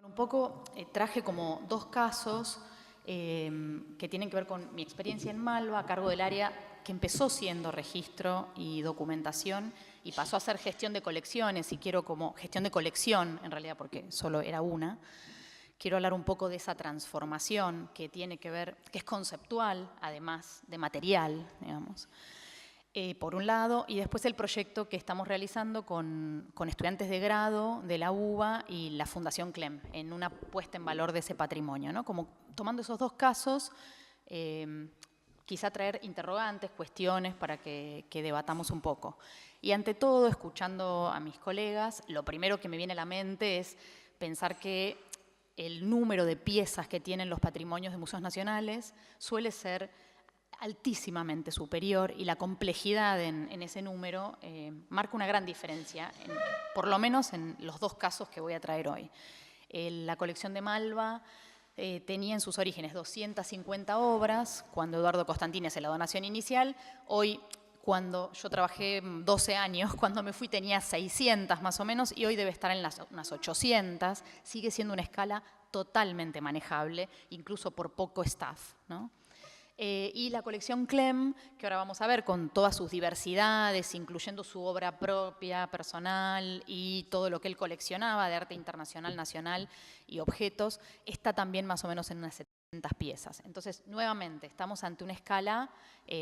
Un poco traje como dos casos que tienen que ver con mi experiencia en Malva a cargo del área que empezó siendo registro y documentación y pasó a ser gestión de colecciones, y quiero como gestión de colección, en realidad porque solo era una. Quiero hablar un poco de esa transformación que tiene que ver, que es conceptual, además de material, digamos. Por un lado, y después el proyecto que estamos realizando con estudiantes de grado de la UBA y la Fundación CLEM, en una puesta en valor de ese patrimonio, ¿no? Como tomando esos dos casos, quizá traer interrogantes, cuestiones para que debatamos un poco. Y ante todo, escuchando a mis colegas, lo primero que me viene a la mente es pensar que el número de piezas que tienen los patrimonios de museos nacionales suele ser altísimamente superior, y la complejidad en ese número marca una gran diferencia, por lo menos en los dos casos que voy a traer hoy. La colección de Malva tenía en sus orígenes 250 obras, cuando Eduardo Costantini hace la donación inicial. Hoy, cuando yo trabajé 12 años, cuando me fui tenía 600 más o menos, y hoy debe estar en unas 800. Sigue siendo una escala totalmente manejable, incluso por poco staff, ¿no? Y la colección CLEM, que ahora vamos a ver con todas sus diversidades, incluyendo su obra propia, personal y todo lo que él coleccionaba de arte internacional, nacional y objetos, está también más o menos en unas 700 piezas. Entonces, nuevamente, estamos ante una escala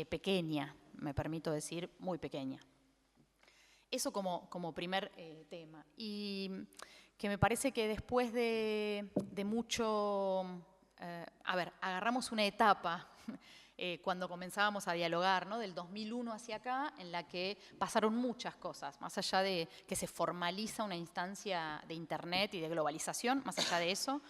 pequeña, me permito decir, muy pequeña. Eso como primer tema. Y que me parece que después de mucho... agarramos una etapa cuando comenzábamos a dialogar, ¿no? Del 2001 hacia acá, en la que pasaron muchas cosas, más allá de que se formaliza una instancia de Internet y de globalización. Más allá de eso,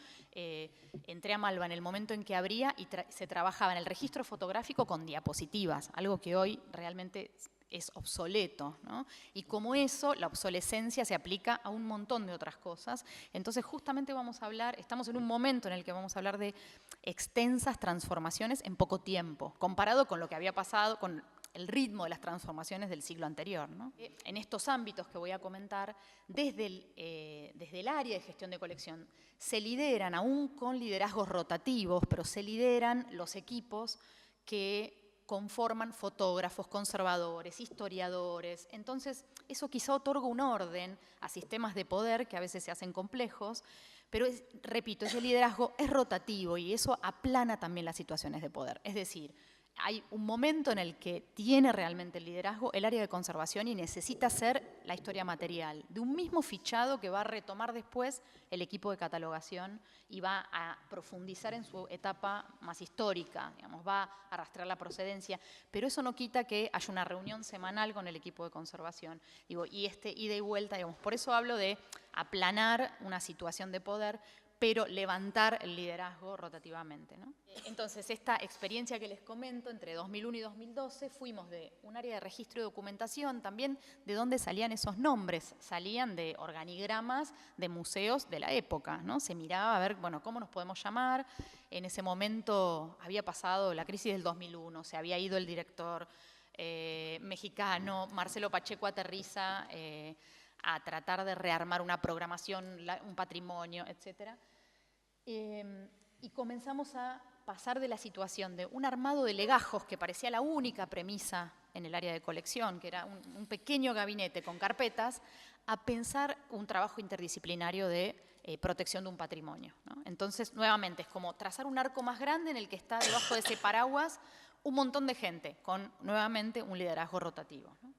entré a Malva en el momento en que abría y se trabajaba en el registro fotográfico con diapositivas, algo que hoy realmente es obsoleto, ¿no? Y como eso, la obsolescencia se aplica a un montón de otras cosas. Entonces, justamente vamos a hablar, estamos en un momento en el que vamos a hablar de extensas transformaciones en poco tiempo, comparado con lo que había pasado, con el ritmo de las transformaciones del siglo anterior, ¿no? En estos ámbitos que voy a comentar, desde el área de gestión de colección, se lideran, aún con liderazgos rotativos, pero se lideran los equipos que conforman fotógrafos, conservadores, historiadores. Entonces, eso quizá otorga un orden a sistemas de poder que a veces se hacen complejos, pero repito, ese liderazgo es rotativo y eso aplana también las situaciones de poder. Es decir, hay un momento en el que tiene realmente el liderazgo el área de conservación y necesita ser la historia material de un mismo fichado que va a retomar después el equipo de catalogación y va a profundizar en su etapa más histórica, digamos, va a arrastrar la procedencia, pero eso no quita que haya una reunión semanal con el equipo de conservación. Digo, y ida y vuelta, digamos, por eso hablo de aplanar una situación de poder, pero levantar el liderazgo rotativamente, ¿no? Entonces, esta experiencia que les comento, entre 2001 y 2012, fuimos de un área de registro y documentación, también de dónde salían esos nombres, salían de organigramas de museos de la época, ¿no? Se miraba a ver, bueno, ¿cómo nos podemos llamar? En ese momento había pasado la crisis del 2001, se había ido el director mexicano, Marcelo Pacheco aterriza a tratar de rearmar una programación, un patrimonio, etcétera. Y comenzamos a pasar de la situación de un armado de legajos que parecía la única premisa en el área de colección, que era un pequeño gabinete con carpetas, a pensar un trabajo interdisciplinario de protección de un patrimonio, ¿no? Entonces, nuevamente, es como trazar un arco más grande en el que está debajo de ese paraguas un montón de gente, con nuevamente un liderazgo rotativo, ¿no?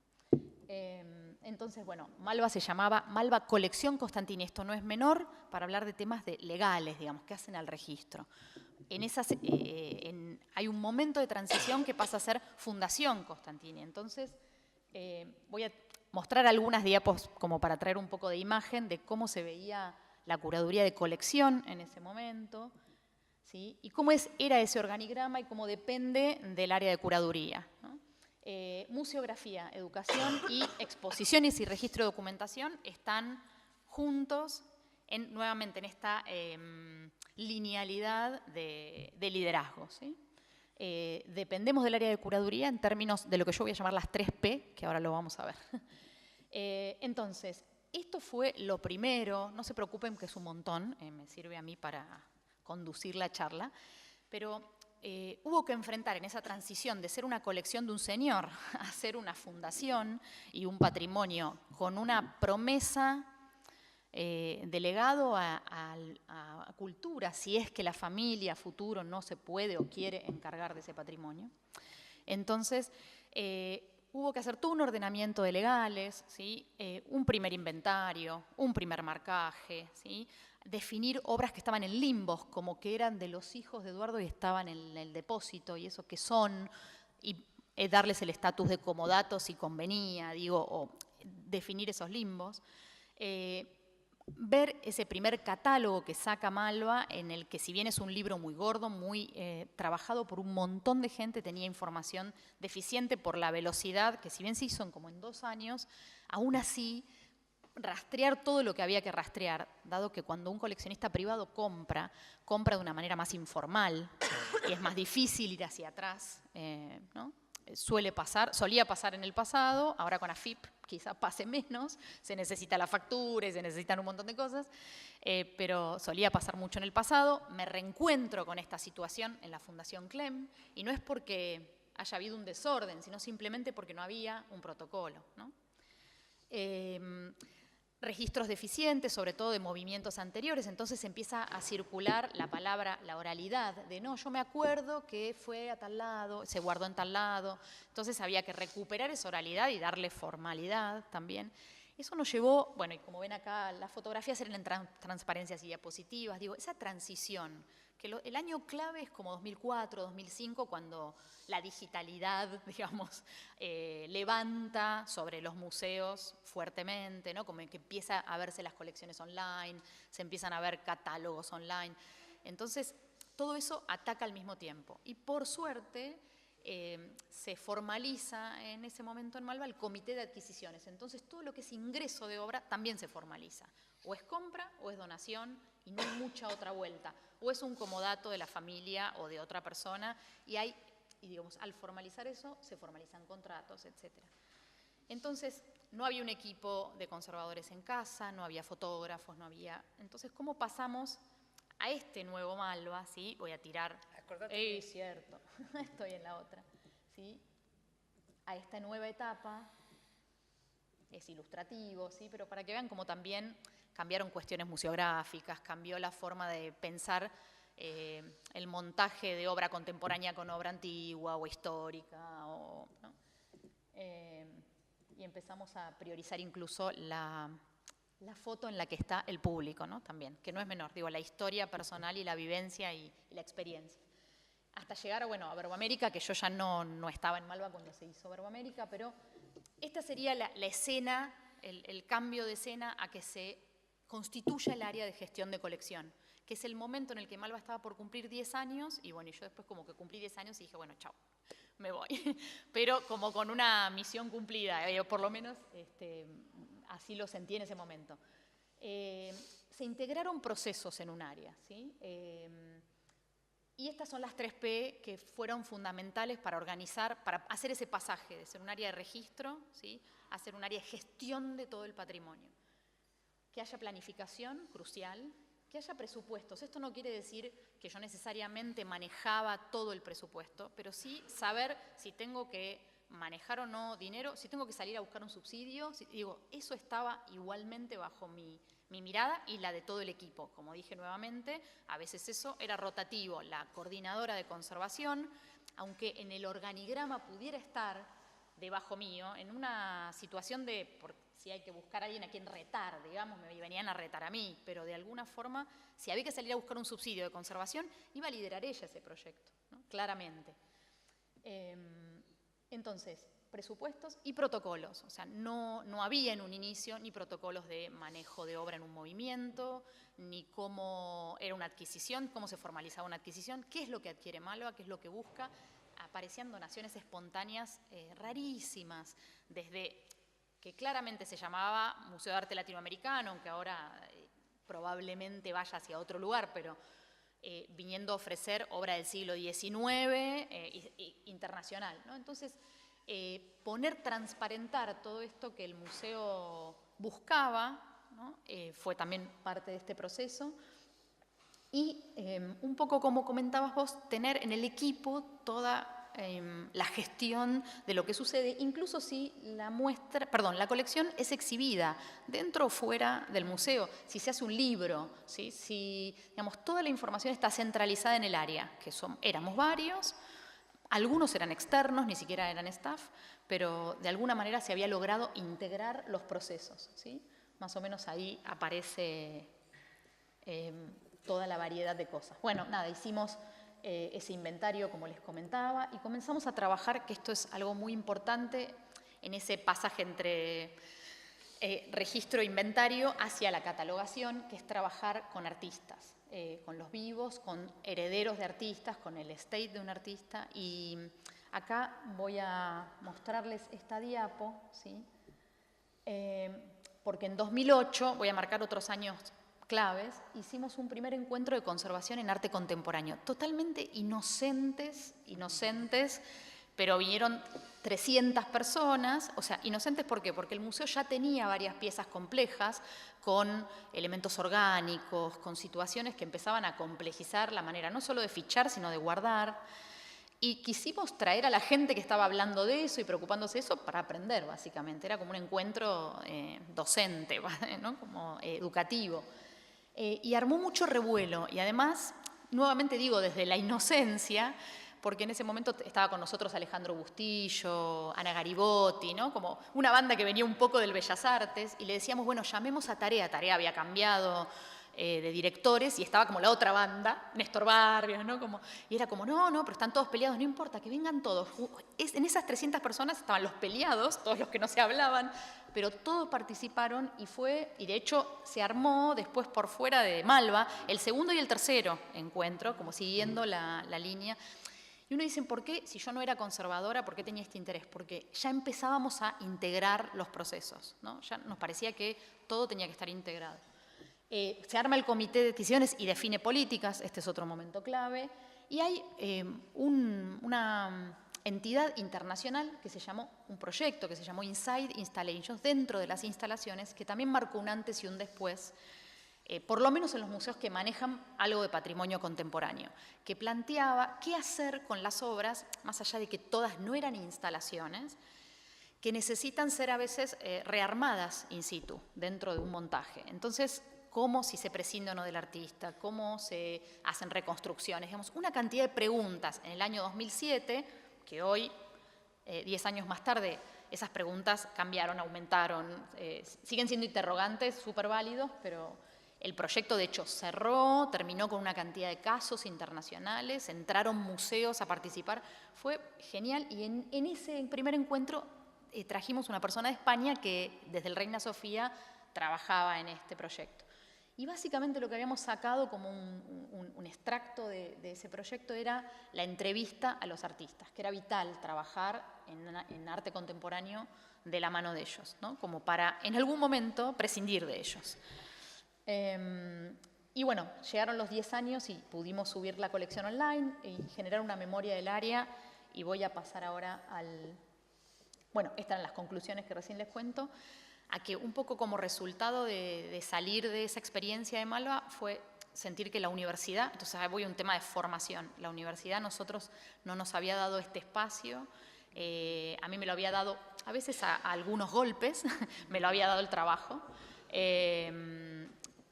Entonces, bueno, Malva se llamaba Malva Colección Costantini. Esto no es menor para hablar de temas legales, digamos, que hacen al registro. Hay un momento de transición que pasa a ser Fundación Costantini. Entonces, voy a mostrar algunas diapos como para traer un poco de imagen de cómo se veía la curaduría de colección en ese momento, ¿sí? Y cómo era ese organigrama y cómo depende del área de curaduría, ¿no? Museografía, educación y exposiciones y registro de documentación están juntos nuevamente en esta linealidad de liderazgo, ¿sí? Dependemos del área de curaduría en términos de lo que yo voy a llamar las 3P, que ahora lo vamos a ver. Entonces, esto fue lo primero, no se preocupen que es un montón, me sirve a mí para conducir la charla, pero hubo que enfrentar en esa transición de ser una colección de un señor a ser una fundación y un patrimonio con una promesa de legado a cultura, si es que la familia a futuro no se puede o quiere encargar de ese patrimonio. Entonces, hubo que hacer todo un ordenamiento de legales, ¿sí? Un primer inventario, un primer marcaje, ¿sí? Definir obras que estaban en limbos, como que eran de los hijos de Eduardo y estaban en el depósito, y eso que son, y darles el estatus de comodato si convenía, digo, o definir esos limbos. Ver ese primer catálogo que saca Malva, en el que si bien es un libro muy gordo, muy trabajado por un montón de gente, tenía información deficiente por la velocidad, que si bien se hizo como en 2 años, aún así rastrear todo lo que había que rastrear, dado que cuando un coleccionista privado compra de una manera más informal y es más difícil ir hacia atrás, ¿no? Solía pasar en el pasado, ahora con AFIP quizá pase menos, se necesita la factura y se necesitan un montón de cosas, pero solía pasar mucho en el pasado. Me reencuentro con esta situación en la Fundación Clem, y no es porque haya habido un desorden, sino simplemente porque no había un protocolo, ¿no? Registros deficientes, sobre todo de movimientos anteriores, entonces empieza a circular la palabra, la oralidad, de no, yo me acuerdo que fue a tal lado, se guardó en tal lado, entonces había que recuperar esa oralidad y darle formalidad también. Eso nos llevó, bueno, y como ven acá, las fotografías eran en transparencias y diapositivas, digo, esa transición, que el año clave es como 2004, 2005, cuando la digitalidad, digamos, levanta sobre los museos fuertemente, ¿no? Como que empieza a verse las colecciones online, se empiezan a ver catálogos online. Entonces, todo eso ataca al mismo tiempo. Y por suerte, se formaliza en ese momento en Malva el comité de adquisiciones. Entonces, todo lo que es ingreso de obra también se formaliza. O es compra o es donación y no hay mucha otra vuelta. O es un comodato de la familia o de otra persona y digamos, al formalizar eso, se formalizan contratos, etc. Entonces, no había un equipo de conservadores en casa, no había fotógrafos, no había... Entonces, ¿cómo pasamos a este nuevo Malva? ¿Sí? Voy a tirar... Acordate. Cierto, estoy en la otra. ¿Sí? A esta nueva etapa, es ilustrativo, ¿sí? Pero para que vean cómo también cambiaron cuestiones museográficas, cambió la forma de pensar el montaje de obra contemporánea con obra antigua o histórica, ¿no? Y empezamos a priorizar incluso la foto en la que está el público, ¿no? También, que no es menor, digo, la historia personal y la vivencia y la experiencia. Hasta llegar, bueno, a Verbo América, que yo ya no estaba en Malva cuando se hizo Verbo América, pero esta sería la escena, el cambio de escena a que se constituya el área de gestión de colección, que es el momento en el que Malva estaba por cumplir 10 años, y bueno, y yo después como que cumplí 10 años y dije, bueno, chao, me voy. Pero como con una misión cumplida, por lo menos así lo sentí en ese momento. Se integraron procesos en un área, ¿sí? Y estas son las 3P que fueron fundamentales para organizar, para hacer ese pasaje de ser un área de registro, ¿sí? A ser un área de gestión de todo el patrimonio. Que haya planificación, crucial, que haya presupuestos. Esto no quiere decir que yo necesariamente manejaba todo el presupuesto, pero sí saber si tengo que manejar o no dinero, si tengo que salir a buscar un subsidio. Digo, eso estaba igualmente bajo mi mirada y la de todo el equipo. Como dije nuevamente, a veces eso era rotativo. La coordinadora de conservación, aunque en el organigrama pudiera estar debajo mío, en una situación de, si hay que buscar a alguien a quien retar, digamos, me venían a retar a mí, pero de alguna forma, si había que salir a buscar un subsidio de conservación, iba a liderar ella ese proyecto, ¿no? Claramente. Entonces, presupuestos y protocolos. O sea, no había en un inicio ni protocolos de manejo de obra en un movimiento, ni cómo era una adquisición, cómo se formalizaba una adquisición, qué es lo que adquiere Malva, qué es lo que busca. Aparecían donaciones espontáneas rarísimas, desde que claramente se llamaba Museo de Arte Latinoamericano, aunque ahora probablemente vaya hacia otro lugar, pero viniendo a ofrecer obra del siglo XIX internacional, ¿no? Entonces, transparentar todo esto que el museo buscaba, ¿no? Fue también parte de este proceso. Y un poco como comentabas vos, tener en el equipo toda la gestión de lo que sucede, incluso si la colección es exhibida dentro o fuera del museo, si se hace un libro, ¿sí? Si digamos, toda la información está centralizada en el área, éramos varios, algunos eran externos, ni siquiera eran staff, pero de alguna manera se había logrado integrar los procesos, ¿sí? Más o menos ahí aparece toda la variedad de cosas. Bueno, nada, hicimos ese inventario, como les comentaba, y comenzamos a trabajar, que esto es algo muy importante, en ese pasaje entre registro e inventario hacia la catalogación, que es trabajar con artistas, con los vivos, con herederos de artistas, con el estate de un artista. Y acá voy a mostrarles esta diapo, ¿sí? Porque en 2008, voy a marcar otros años claves, hicimos un primer encuentro de conservación en arte contemporáneo, totalmente inocentes, pero vinieron 300 personas, o sea, inocentes ¿por qué? Porque el museo ya tenía varias piezas complejas con elementos orgánicos, con situaciones que empezaban a complejizar la manera no solo de fichar, sino de guardar. Y quisimos traer a la gente que estaba hablando de eso y preocupándose de eso para aprender, básicamente. Era como un encuentro docente, ¿no? Como educativo. Y armó mucho revuelo. Y además, nuevamente digo, desde la inocencia, porque en ese momento estaba con nosotros Alejandro Bustillo, Ana Garibotti, ¿no? Como una banda que venía un poco del Bellas Artes, y le decíamos, bueno, llamemos a Tarea. Tarea había cambiado de directores y estaba como la otra banda, Néstor Barrios, ¿no? Y era como, no, pero están todos peleados, no importa, que vengan todos. En esas 300 personas estaban los peleados, todos los que no se hablaban, pero todos participaron y de hecho se armó después por fuera de Malva el segundo y el tercero encuentro, como siguiendo la línea. Y uno dice, ¿por qué? Si yo no era conservadora, ¿por qué tenía este interés? Porque ya empezábamos a integrar los procesos, ¿no? Ya nos parecía que todo tenía que estar integrado. Se arma el comité de decisiones y define políticas, este es otro momento clave, y hay una entidad internacional un proyecto que se llamó Inside Installations, dentro de las instalaciones, que también marcó un antes y un después, por lo menos en los museos que manejan algo de patrimonio contemporáneo, que planteaba qué hacer con las obras, más allá de que todas no eran instalaciones, que necesitan ser a veces rearmadas in situ, dentro de un montaje. Entonces, cómo si se prescinde o no del artista, cómo se hacen reconstrucciones, digamos, una cantidad de preguntas en el año 2007, que hoy, 10 años más tarde, esas preguntas cambiaron, aumentaron, siguen siendo interrogantes súper válidos, pero el proyecto de hecho cerró, terminó con una cantidad de casos internacionales, entraron museos a participar, fue genial, y en ese primer encuentro trajimos una persona de España que desde el Reina Sofía trabajaba en este proyecto. Y básicamente lo que habíamos sacado como un extracto de ese proyecto era la entrevista a los artistas, que era vital trabajar en arte contemporáneo de la mano de ellos, ¿no? Como para en algún momento prescindir de ellos. Y bueno, llegaron los 10 años y pudimos subir la colección online y generar una memoria del área, y voy a pasar ahora bueno, estas eran las conclusiones que recién les cuento, a que un poco como resultado de salir de esa experiencia de Malva fue sentir que la universidad, entonces ahí voy a un tema de formación, la universidad a nosotros no nos había dado este espacio, a mí me lo había dado, a veces a algunos golpes, me lo había dado el trabajo,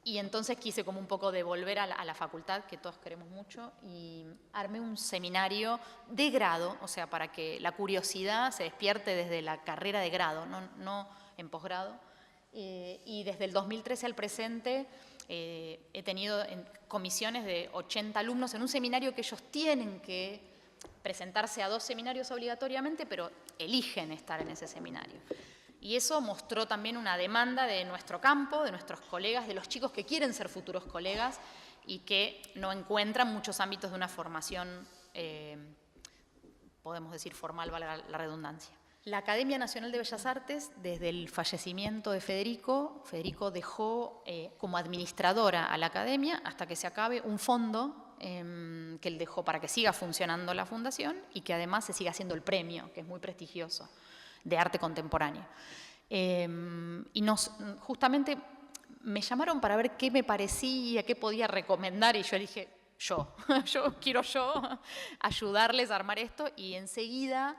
y entonces quise como un poco devolver a la facultad, que todos queremos mucho, y armé un seminario de grado, o sea, para que la curiosidad se despierte desde la carrera de grado, no en posgrado, y desde el 2013 al presente he tenido comisiones de 80 alumnos en un seminario que ellos tienen que presentarse a 2 seminarios obligatoriamente, pero eligen estar en ese seminario. Y eso mostró también una demanda de nuestro campo, de nuestros colegas, de los chicos que quieren ser futuros colegas y que no encuentran muchos ámbitos de una formación, podemos decir formal, valga la redundancia. La Academia Nacional de Bellas Artes, desde el fallecimiento de Federico dejó como administradora a la Academia hasta que se acabe un fondo que él dejó para que siga funcionando la fundación y que además se siga haciendo el premio, que es muy prestigioso, de arte contemporáneo. Y justamente me llamaron para ver qué me parecía, qué podía recomendar, y yo dije, yo quiero ayudarles a armar esto, y enseguida,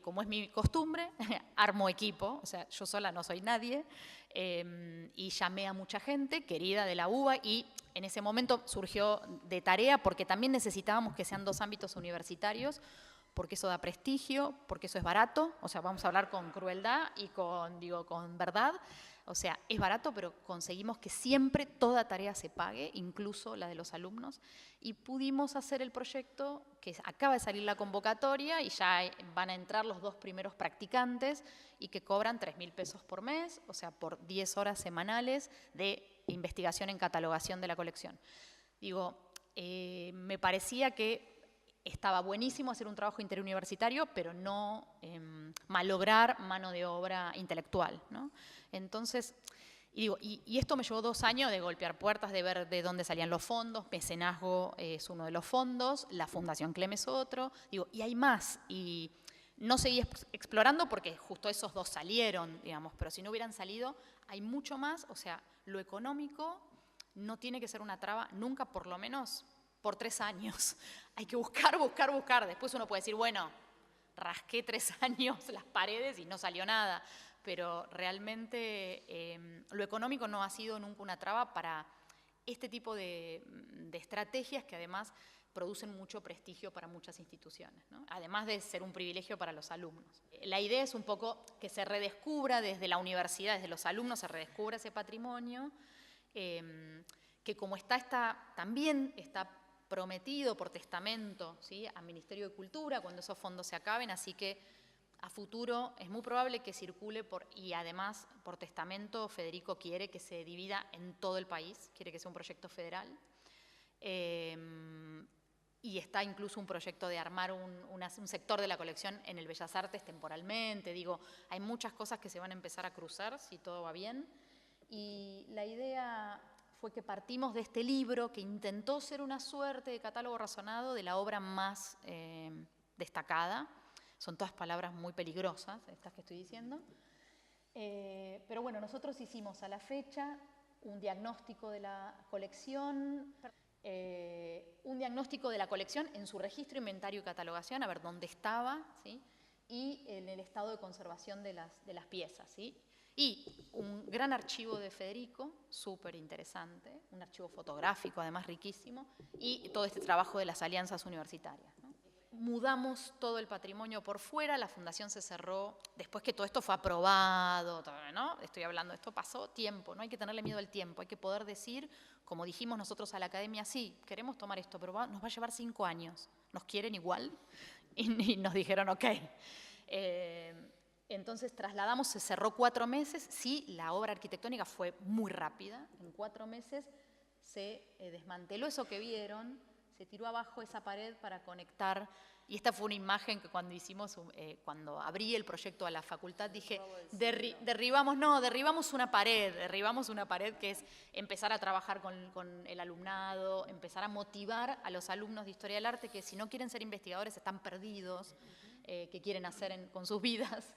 como es mi costumbre, armo equipo, o sea, yo sola no soy nadie, y llamé a mucha gente querida de la UBA, y en ese momento surgió de tarea, porque también necesitábamos que sean 2 ámbitos universitarios, porque eso da prestigio, porque eso es barato, o sea, vamos a hablar con crueldad y con verdad. O sea, es barato, pero conseguimos que siempre toda tarea se pague, incluso la de los alumnos, y pudimos hacer el proyecto, que acaba de salir la convocatoria y ya van a entrar los 2 primeros practicantes y que cobran 3.000 pesos por mes, o sea, por 10 horas semanales de investigación en catalogación de la colección. Me parecía que estaba buenísimo hacer un trabajo interuniversitario, pero no malograr mano de obra intelectual, ¿no? Entonces, y esto me llevó 2 años de golpear puertas, de ver de dónde salían los fondos. Mecenazgo es uno de los fondos, la Fundación Clem es otro, y hay más. Y no seguí explorando porque justo esos 2 salieron, digamos, pero si no hubieran salido, hay mucho más. O sea, lo económico no tiene que ser una traba nunca, por lo menos por 3 años. Hay que buscar. Después uno puede decir, bueno, rasqué 3 años las paredes y no salió nada. Pero realmente lo económico no ha sido nunca una traba para este tipo de estrategias que además producen mucho prestigio para muchas instituciones, ¿no? Además de ser un privilegio para los alumnos. La idea es un poco que se redescubra desde la universidad, desde los alumnos, se redescubra ese patrimonio, que como también está prometido por testamento, ¿sí?, al Ministerio de Cultura cuando esos fondos se acaben, así que a futuro es muy probable que circule y además por testamento Federico quiere que se divida en todo el país, quiere que sea un proyecto federal, y está incluso un proyecto de armar un sector de la colección en el Bellas Artes temporalmente. Hay muchas cosas que se van a empezar a cruzar si todo va bien, y la idea fue que partimos de este libro que intentó ser una suerte de catálogo razonado de la obra más destacada. Son todas palabras muy peligrosas, estas que estoy diciendo. Pero bueno, nosotros hicimos a la fecha un diagnóstico de la colección, en su registro, inventario y catalogación, a ver dónde estaba, ¿sí?, y en el estado de conservación de las piezas, ¿sí?, y un gran archivo de Federico, súper interesante, un archivo fotográfico además riquísimo, y todo este trabajo de las alianzas universitarias, ¿no? Mudamos todo el patrimonio por fuera, la fundación se cerró después que todo esto fue aprobado, ¿no? Estoy hablando, esto pasó tiempo, no hay que tenerle miedo al tiempo, hay que poder decir, como dijimos nosotros a la academia, sí, queremos tomar esto, pero nos va a llevar 5 años, ¿nos quieren igual? Y nos dijeron, ok. Entonces trasladamos, se cerró 4 meses, sí, la obra arquitectónica fue muy rápida, en 4 meses se desmanteló eso que vieron, se tiró abajo esa pared para conectar, y esta fue una imagen que cuando abrí el proyecto a la facultad dije, derribamos una pared que es empezar a trabajar con el alumnado, empezar a motivar a los alumnos de Historia del Arte que si no quieren ser investigadores están perdidos, que quieren hacer con sus vidas.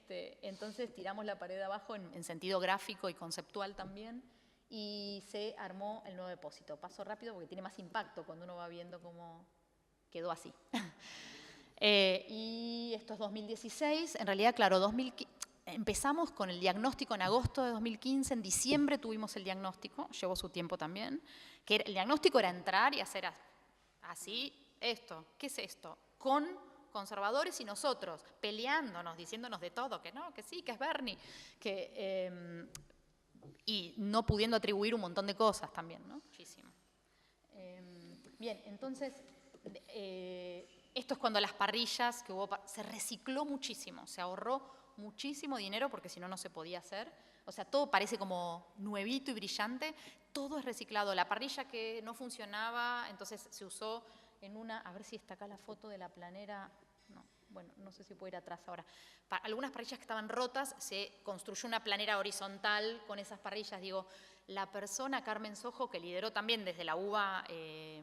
Entonces tiramos la pared abajo en sentido gráfico y conceptual también, y se armó el nuevo depósito. Paso rápido porque tiene más impacto cuando uno va viendo cómo quedó así. Y esto es 2016, en realidad, claro, empezamos con el diagnóstico en agosto de 2015, en diciembre tuvimos el diagnóstico, llevó su tiempo también, que el diagnóstico era entrar y hacer así, ¿qué es esto? Con conservadores y nosotros, peleándonos, diciéndonos de todo, que no, que sí, que es Bernie, y no pudiendo atribuir un montón de cosas también, ¿no? Muchísimo. Bien, entonces, esto es cuando las parrillas que hubo, se recicló muchísimo, se ahorró muchísimo dinero porque si no, no se podía hacer. O sea, todo parece como nuevito y brillante, todo es reciclado. La parrilla que no funcionaba, entonces se usó a ver si está acá la foto de la planera. Bueno, no sé si puedo ir atrás ahora. Algunas parrillas que estaban rotas, se construyó una planera horizontal con esas parrillas. La persona, Carmen Sojo, que lideró también desde la UBA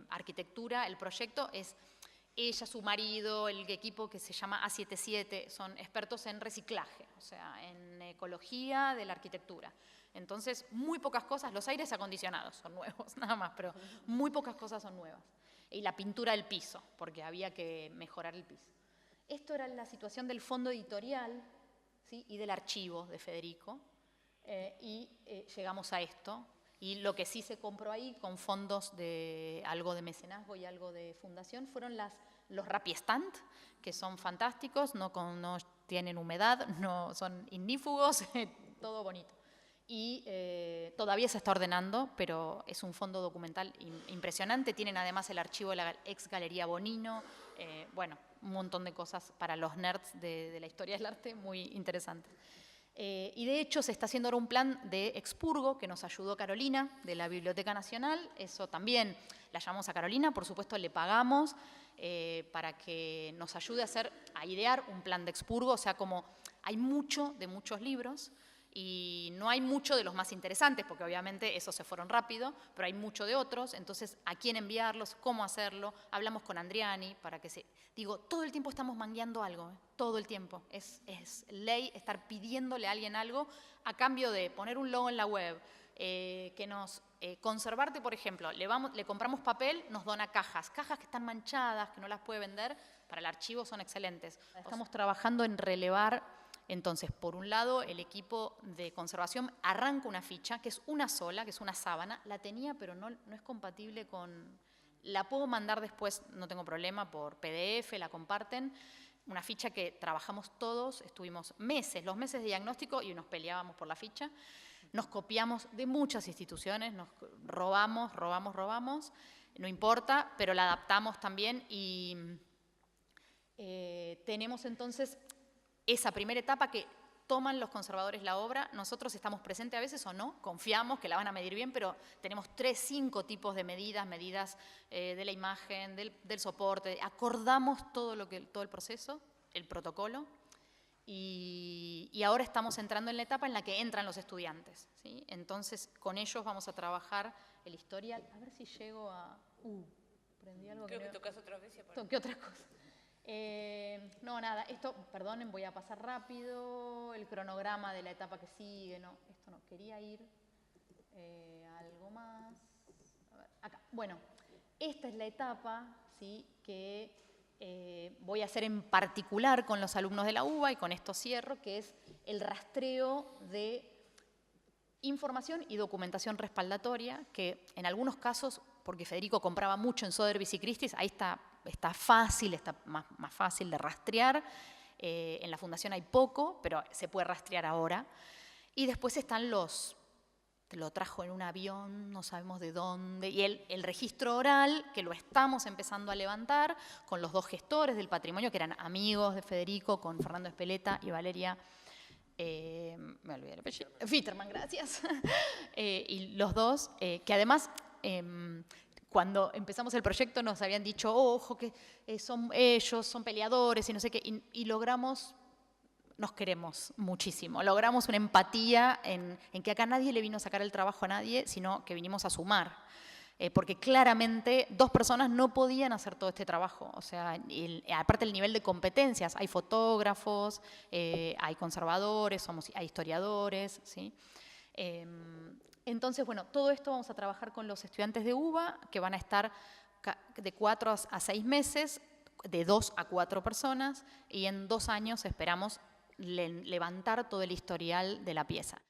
Arquitectura el proyecto, es ella, su marido, el equipo que se llama A77, son expertos en reciclaje, o sea, en ecología de la arquitectura. Entonces, muy pocas cosas, los aires acondicionados son nuevos, nada más, pero muy pocas cosas son nuevas. Y la pintura del piso, porque había que mejorar el piso. Esto era la situación del fondo editorial, ¿sí? Y del archivo de Federico, llegamos a esto. Y lo que sí se compró ahí, con fondos de algo de mecenazgo y algo de fundación, fueron los Rapiestant, que son fantásticos, no tienen humedad, no son ignífugos, todo bonito. Y todavía se está ordenando, pero es un fondo documental impresionante. Tienen además el archivo de la ex Galería Bonino, bueno, un montón de cosas para los nerds de la historia del arte, muy interesantes. Y de hecho se está haciendo ahora un plan de expurgo que nos ayudó Carolina de la Biblioteca Nacional. Eso también la llamamos a Carolina, por supuesto le pagamos para que nos ayude a idear un plan de expurgo. O sea, como hay mucho de muchos libros y no hay mucho de los más interesantes, porque obviamente esos se fueron rápido, pero hay mucho de otros. Entonces, ¿a quién enviarlos? ¿Cómo hacerlo? Hablamos con Andriani para que se... Digo, todo el tiempo estamos mangueando algo, todo el tiempo. Es ley estar pidiéndole a alguien algo a cambio de poner un logo en la web, que nos... Conservarte, por ejemplo, le compramos papel, nos dona cajas que están manchadas, que no las puede vender, para el archivo son excelentes. Estamos trabajando en relevar. Entonces, por un lado, el equipo de conservación arranca una ficha, que es una sola, que es una sábana. La tenía, pero no es compatible con... La puedo mandar después, no tengo problema, por PDF, la comparten. Una ficha que trabajamos todos, estuvimos los meses de diagnóstico y nos peleábamos por la ficha. Nos copiamos de muchas instituciones, nos robamos, no importa, pero la adaptamos también y tenemos entonces... Esa primera etapa que toman los conservadores la obra, nosotros estamos presentes a veces o no, confiamos que la van a medir bien, pero tenemos 5 tipos de medidas de la imagen, del soporte, acordamos todo el proceso, el protocolo, y ahora estamos entrando en la etapa en la que entran los estudiantes, ¿sí? Entonces, con ellos vamos a trabajar el historial. A ver si llego a... prendí algo. Creo que tocas otra vez y aparece. Toqué otra cosa. No, nada, esto, perdonen, voy a pasar rápido, el cronograma de la etapa que sigue, no, esto no, quería ir algo más, a ver, acá. Bueno, esta es la etapa, ¿sí?, que voy a hacer en particular con los alumnos de la UBA y con esto cierro, que es el rastreo de información y documentación respaldatoria, que en algunos casos, porque Federico compraba mucho en Sotheby's y Christie's, ahí está fácil, está más fácil de rastrear. En la fundación hay poco, pero se puede rastrear ahora. Y después están lo trajo en un avión, no sabemos de dónde, y el registro oral, que lo estamos empezando a levantar con los 2 gestores del patrimonio, que eran amigos de Federico, con Fernando Espeleta y Valeria, me olvidé el apellido, Fitterman, gracias. Y los dos, que además... cuando empezamos el proyecto nos habían dicho, ojo, que ellos son peleadores y no sé qué, y logramos, nos queremos muchísimo, logramos una empatía en que acá nadie le vino a sacar el trabajo a nadie, sino que vinimos a sumar. Porque claramente 2 personas no podían hacer todo este trabajo. O sea, aparte del nivel de competencias, hay fotógrafos, hay conservadores, hay historiadores, ¿sí? Entonces, bueno, todo esto vamos a trabajar con los estudiantes de UBA, que van a estar de 4 a 6 meses, de 2 a 4 personas, y en 2 años esperamos levantar todo el historial de la pieza.